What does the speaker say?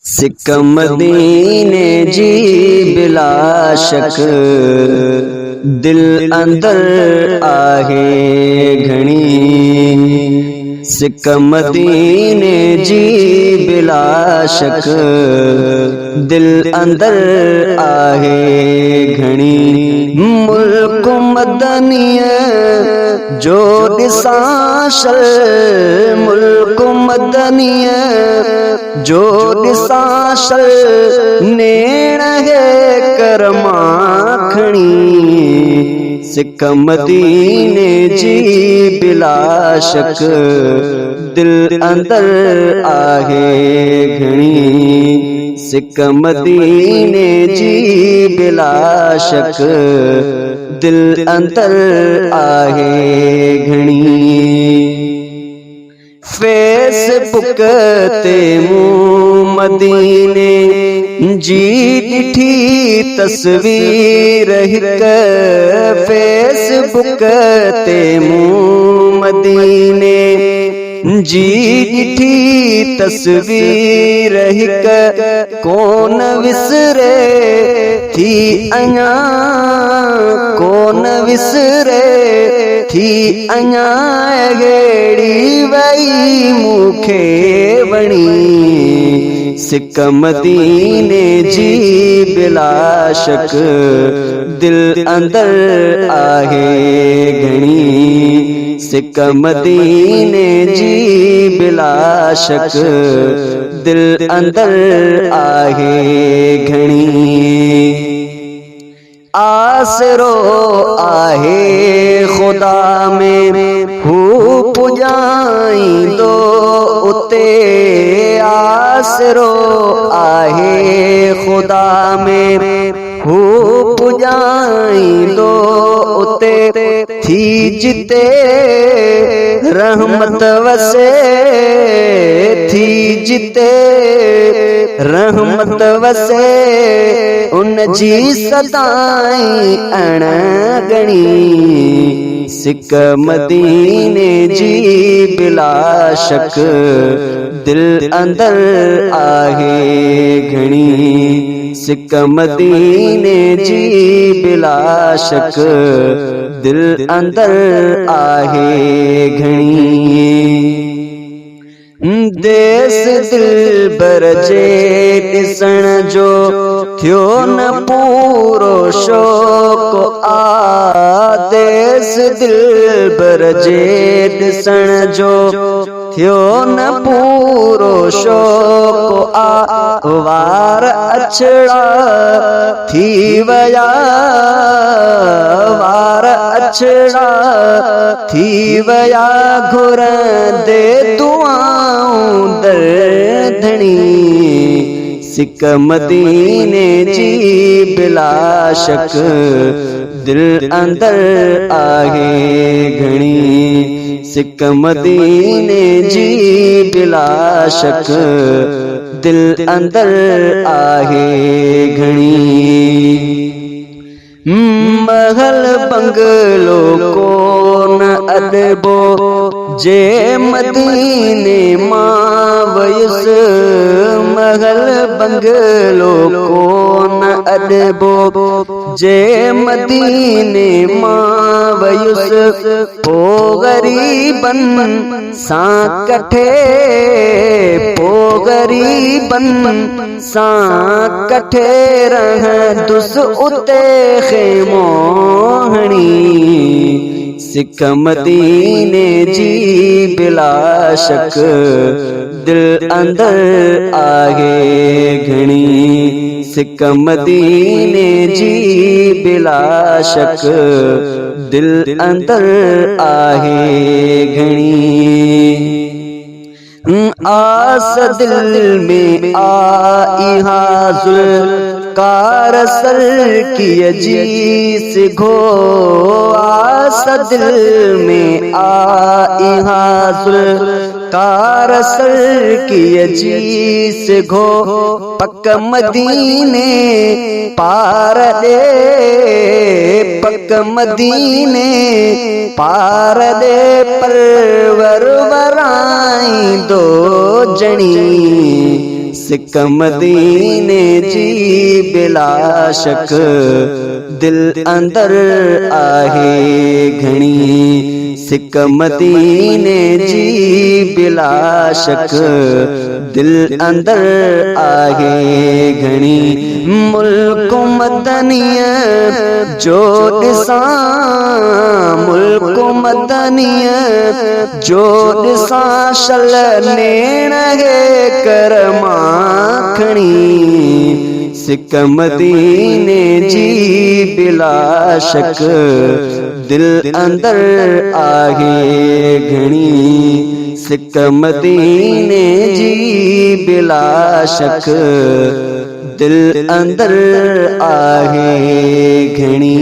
सिक मदीने जी बिला शक दिल अंदर आहे घणी। सिक मदीने जी बिला शक दिल अंदर आहे घणी। मुल्क मदनीअ जो ॾिसां शल, मुल्क मदनीअ जो ॾिसां शल, नेण है करमा खणी। सिक मदीने जी बिला शक दिल अंदर आहे घणी। सिक मदीने जी बिला शक दिल अंदर आहे घणी। फेसबुक ते मूं मदीने जी ॾिठी तस्वीर हिक। फेसबुक ते मूं मदीने जी ॾिठी तस्वीर हिक। कोन विसरे थी अञा, कोन विसरे थी अञा, अहिड़ी वई मूंखे वणी। सिक मदीने जी बिला शक दिल अंदर आहे घणी। सिक मदीने जी बिला शक दिल अंदर आहे घणी। आसरो आहे खुदा में हू पुॼाईंदो उते। आसरो आहे खुदा में हू पुॼाईंदो उते। थी जिते रहमत वसे, थी जिते रहमत वसे, उन जी सदाई अणगणी। सिक मदीने जी बिला शक दिल अंदर आहे घणी। सिक मदीने जी बिला शक दिल अंदर आहे घणी। देस दिलबर जे ॾिसण जो थियो न पूरो शौक़ आ। देस दिलबर जे ॾिसण जो थियो न पूरो शौक़ आ। वार अछड़ा थी वया, वार अछड़ा थी वया, घुरंदे दुआऊं दर्दणी। सिक मदीने जी बिला शक दिल अंदर आहे घणी। सिक मदीने जी बिला शक दिल अंदर आहे घणी। महल बंगलो कोन अदबो जे मदीने मां वयुसि। महल बंगलो कोन अदबो जे मदीने मां वयुसि। पो ग़रीबन सां कठे, पो ग़रीबन सां कठे रहंदुसि उते ख़ेमो हणी। सिक मदीने जी बिला शक दिल अंदर आहे घणी। सिक मदीने जी बिला शक दिल अंदर आहे घणी। आस दिल में आई हाजुल कार सर की अजीस घो। आस दिल में आई हाजुल कार सर की अजीस घो। पक मदीने पार दे, पक मदीने पार दे, परवर वराई दो जणी। सिक मदीने जी बिला शक दिल अंदर आहे घणी। सिक मदीने जी बिला शक दिल अंदर आहे घणी। मुल्क मदनीअ जो ॾिसां, मुल्क मदनीअ जो ॾिसां शल नेण हे कर माखणी। सिक मदीने जी बिला शक दिल अंदर आहे घणी। सिक मदीने जी बिला शक दिल अंदर आहे घणी।